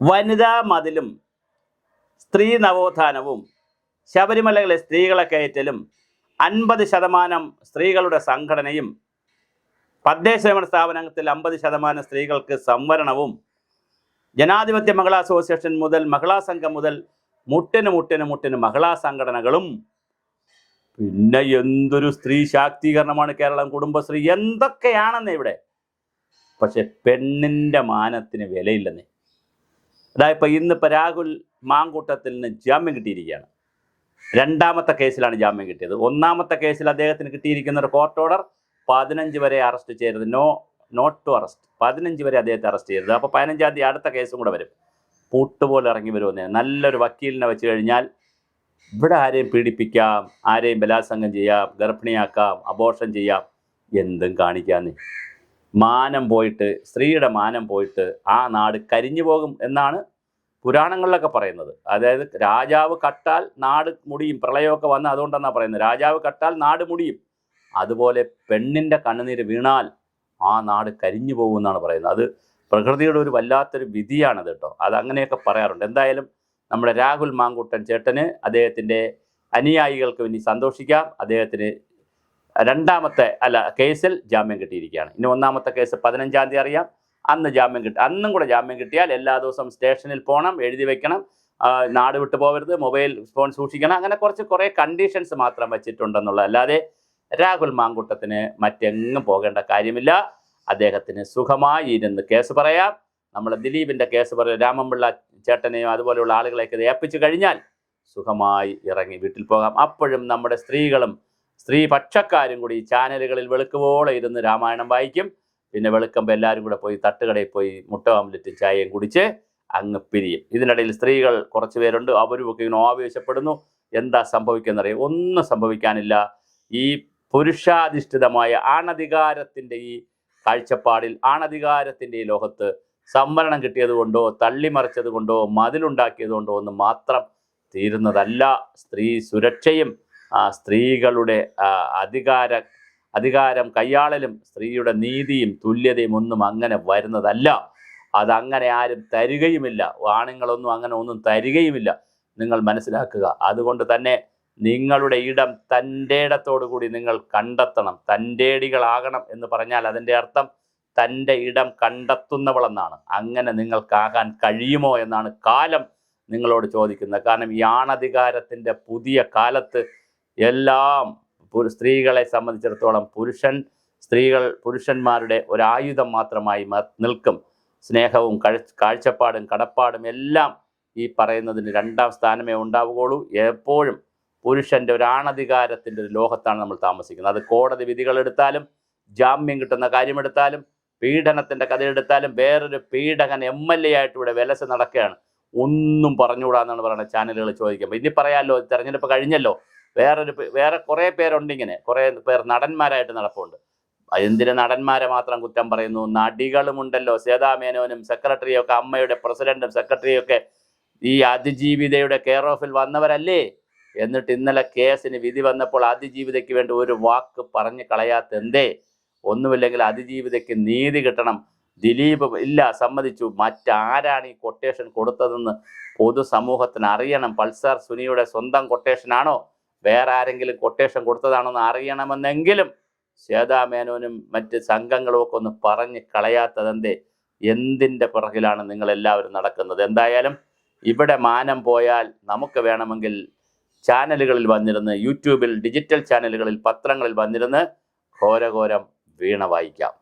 വനിതാ മതിലും സ്ത്രീ നവോത്ഥാനവും ശബരിമലയിലെ സ്ത്രീകളെ കയറ്റലും 50% സ്ത്രീകളുടെ സംഘടനയും തദ്ദേശഭരണ സ്ഥാപനത്തിൽ 50% സ്ത്രീകൾക്ക് സംവരണവും ജനാധിപത്യ മഹിളാ അസോസിയേഷൻ മുതൽ മഹിളാ സംഘം മുതൽ മുട്ടിന് മഹിളാ സംഘടനകളും പിന്നെ എന്തൊരു സ്ത്രീ ശാക്തീകരണമാണ് കേരളം, കുടുംബശ്രീ എന്തൊക്കെയാണെന്ന് ഇവിടെ. പക്ഷെ പെണ്ണിൻ്റെ മാനത്തിന് വിലയില്ലെന്നേ. അതായത് ഇന്നിപ്പോൾ രാഹുൽ മാങ്കൂട്ടത്തിൽ നിന്ന് ജാമ്യം കിട്ടിയിരിക്കുകയാണ്. രണ്ടാമത്തെ കേസിലാണ് ജാമ്യം കിട്ടിയത്. ഒന്നാമത്തെ കേസിൽ അദ്ദേഹത്തിന് കിട്ടിയിരിക്കുന്ന ഒരു കോർട്ട് ഓർഡർ 15 വരെ അറസ്റ്റ് ചെയ്യരുത്, നോട്ട് ടു അറസ്റ്റ്. 15 വരെ അദ്ദേഹത്തെ അറസ്റ്റ് ചെയ്യരുത്. അപ്പോൾ 15-ാം തീയതി അടുത്ത കേസും കൂടെ വരും. പൂട്ടുപോലെ ഇറങ്ങി വരുമെന്ന്. നല്ലൊരു വക്കീലിനെ വെച്ച് കഴിഞ്ഞാൽ ഇവിടെ ആരെയും പീഡിപ്പിക്കാം, ആരെയും ബലാത്സംഗം ചെയ്യാം, ഗർഭിണിയാക്കാം, അബോർഷൻ ചെയ്യാം, എന്തും കാണിക്കാന്ന്. മാനം പോയിട്ട്, സ്ത്രീയുടെ മാനം പോയിട്ട് ആ നാട് കരിഞ്ഞു പോകും എന്നാണ് പുരാണങ്ങളിലൊക്കെ പറയുന്നത്. അതായത് രാജാവ് കട്ടാൽ നാട് മുടിയും. പ്രളയമൊക്കെ വന്ന് അതുകൊണ്ടെന്നാണ് പറയുന്നത്. രാജാവ് കട്ടാൽ നാട് മുടിയും. അതുപോലെ പെണ്ണിൻ്റെ കണ്ണുനീര് വീണാൽ ആ നാട് കരിഞ്ഞു പോകും എന്നാണ് പറയുന്നത്. അത് പ്രകൃതിയുടെ ഒരു വല്ലാത്തൊരു വിധിയാണത് കേട്ടോ. അതങ്ങനെയൊക്കെ പറയാറുണ്ട്. എന്തായാലും നമ്മുടെ രാഹുൽ മാങ്കൂട്ടൻ ചേട്ടന് അദ്ദേഹത്തിൻ്റെ അനുയായികൾക്ക് വേണ്ടി സന്തോഷിക്കാം. അദ്ദേഹത്തിന് രണ്ടാമത്തെ കേസിൽ ജാമ്യം കിട്ടിയിരിക്കുകയാണ്. ഇനി ഒന്നാമത്തെ കേസ് 15-ാം തീയതി അറിയാം. അന്ന് ജാമ്യം അന്നും കൂടെ ജാമ്യം കിട്ടിയാൽ എല്ലാ ദിവസവും സ്റ്റേഷനിൽ പോകണം, എഴുതി വെക്കണം, നാട് വിട്ടു പോകരുത്, മൊബൈൽ ഫോൺ സൂക്ഷിക്കണം, അങ്ങനെ കുറേ കണ്ടീഷൻസ് മാത്രം വെച്ചിട്ടുണ്ടെന്നുള്ള. അല്ലാതെ രാഹുൽ മാങ്കൂട്ടത്തിന് മറ്റെങ്ങും പോകേണ്ട കാര്യമില്ല. അദ്ദേഹത്തിന് സുഖമായി ഇരുന്ന് കേസ് പറയാം. നമ്മൾ ദിലീപിൻ്റെ കേസ് പറയാം, രാമൻപിള്ള ചേട്ടനെയും അതുപോലെയുള്ള ആളുകളെയൊക്കെ ഏൽപ്പിച്ചു കഴിഞ്ഞാൽ സുഖമായി ഇറങ്ങി വീട്ടിൽ പോകാം. അപ്പോഴും നമ്മുടെ സ്ത്രീകളും സ്ത്രീ പക്ഷക്കാരും കൂടി ചാനലുകളിൽ വെളുക്കുവോളം ഇരുന്ന് രാമായണം വായിക്കും. പിന്നെ വെളുക്കുമ്പോൾ എല്ലാവരും കൂടെ പോയി തട്ടുകടയിൽ പോയി മുട്ട ഓംലെറ്റും ചായയും കുടിച്ച് അങ്ങ് പിരിയും. ഇതിനിടയിൽ സ്ത്രീകൾ കുറച്ച് പേരുണ്ട്, അവരുമൊക്കെ ഇങ്ങനെ ആവേശപ്പെടുന്നു. എന്താ സംഭവിക്കുന്നറിയാം? ഒന്നും സംഭവിക്കാനില്ല. ഈ പുരുഷാധിഷ്ഠിതമായ ആണധികാരത്തിൻ്റെ ഈ കാഴ്ചപ്പാടിൽ, ആണധികാരത്തിൻ്റെ ഈ ലോകത്ത് സംവരണം കിട്ടിയത് കൊണ്ടോ തള്ളിമറിച്ചത് കൊണ്ടോ മതിലുണ്ടാക്കിയത് കൊണ്ടോ ഒന്നും മാത്രം തീരുന്നതല്ല. സ്ത്രീ സുരക്ഷയും സ്ത്രീകളുടെ അധികാരം കയ്യാളലും സ്ത്രീയുടെ നീതിയും തുല്യതയും ഒന്നും അങ്ങനെ വരുന്നതല്ല. അതങ്ങനെ ആരും തരികയുമില്ല. ആണുങ്ങളൊന്നും അങ്ങനെ ഒന്നും തരികയുമില്ല. നിങ്ങൾ മനസ്സിലാക്കുക. അതുകൊണ്ട് തന്നെ നിങ്ങളുടെ ഇടം തൻ്റെ ഇടത്തോടു കൂടി നിങ്ങൾ കണ്ടെത്തണം. തൻ്റേടികളാകണം എന്ന് പറഞ്ഞാൽ അതിൻ്റെ അർത്ഥം തൻ്റെ ഇടം കണ്ടെത്തുന്നവളെന്നാണ്. അങ്ങനെ നിങ്ങൾക്കാകാൻ കഴിയുമോ എന്നാണ് കാലം നിങ്ങളോട് ചോദിക്കുന്നത്. കാരണം ഈ ആണധികാരത്തിൻ്റെ പുതിയ കാലത്ത് എല്ലാം സ്ത്രീകളെ സംബന്ധിച്ചിടത്തോളം പുരുഷന്മാരുടെ ഒരായുധം മാത്രമായി നിൽക്കും. സ്നേഹവും കാഴ്ചപ്പാടും കടപ്പാടും എല്ലാം ഈ പറയുന്നതിന് 2ാം സ്ഥാനമേ ഉണ്ടാവുകയുള്ളൂ. എപ്പോഴും പുരുഷൻ്റെ ഒരു ആണധികാരത്തിൻ്റെ ഒരു ലോകത്താണ് നമ്മൾ താമസിക്കുന്നത്. അത് കോടതി വിധികളെടുത്താലും, ജാമ്യം കിട്ടുന്ന കാര്യമെടുത്താലും, പീഡനത്തിൻ്റെ കഥയെടുത്താലും, വേറൊരു പീഡകൻ MLA ആയിട്ട് ഇവിടെ വിലസ് നടക്കുകയാണ്. ഒന്നും പറഞ്ഞുകൂടാന്നാണ് പറയുന്നത് ചാനലുകൾ ചോദിക്കുമ്പോൾ. ഇനി പറയാമല്ലോ, തെരഞ്ഞെടുപ്പ് കഴിഞ്ഞല്ലോ, വേറെ കുറേ പേരുണ്ട്, ഇങ്ങനെ കുറേ പേർ നടന്മാരായിട്ട് നടപ്പുണ്ട്. എന്തിന് നടന്മാരെ മാത്രം കുറ്റം പറയുന്നു? നടികളുമുണ്ടല്ലോ. സേതാമേനോനും സെക്രട്ടറിയൊക്കെ, അമ്മയുടെ പ്രസിഡന്റും സെക്രട്ടറിയൊക്കെ ഈ അതിജീവിതയുടെ കെയർ ഓഫിൽ വന്നവരല്ലേ? എന്നിട്ട് ഇന്നലെ കേസിന് വിധി വന്നപ്പോൾ അതിജീവിതയ്ക്ക് വേണ്ടി ഒരു വാക്ക് പറഞ്ഞു കളയാത്ത എന്തേ? ഒന്നുമില്ലെങ്കിൽ അതിജീവിതയ്ക്ക് നീതി കിട്ടണം. ദിലീപ് ഇല്ല, സമ്മതിച്ചു. മറ്റാരാണ് ഈ കൊട്ടേഷൻ കൊടുത്തതെന്ന് പൊതുസമൂഹത്തിന് അറിയണം. പൾസർ സുനിയുടെ സ്വന്തം കൊട്ടേഷനാണോ, വേറെ ആരെങ്കിലും കൊട്ടേഷൻ കൊടുത്തതാണെന്ന് അറിയണമെന്നെങ്കിലും ശ്വേതാമേനോനും മറ്റ് സംഘങ്ങളും ഒക്കെ ഒന്ന് പറഞ്ഞ് കളയാത്തതെന്തേ? എന്തിൻ്റെ പിറകിലാണ് നിങ്ങളെല്ലാവരും നടക്കുന്നത്? എന്തായാലും ഇവിടെ മാനം പോയാൽ നമുക്ക് വേണമെങ്കിൽ ചാനലുകളിൽ വന്നിരുന്ന്, യൂട്യൂബിൽ, ഡിജിറ്റൽ ചാനലുകളിൽ, പത്രങ്ങളിൽ വന്നിരുന്ന് ഘോരഘോരം വീണ വായിക്കാം.